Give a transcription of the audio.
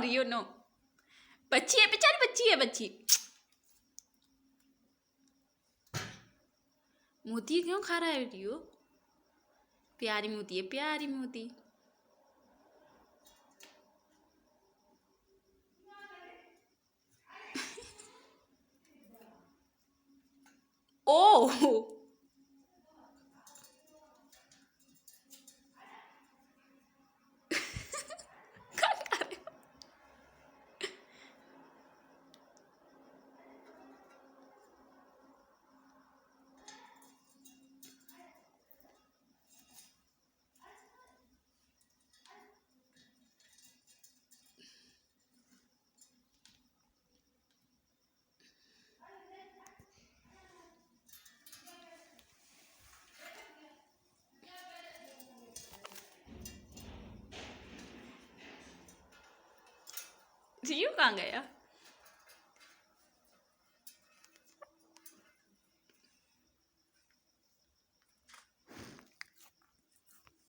रियो no. बच्ची है बेचारी, बच्ची है बच्ची। मोती क्यों खा रहा है रियो? प्यारी मोती है, प्यारी मोती। ओह रियो कहाँ गया?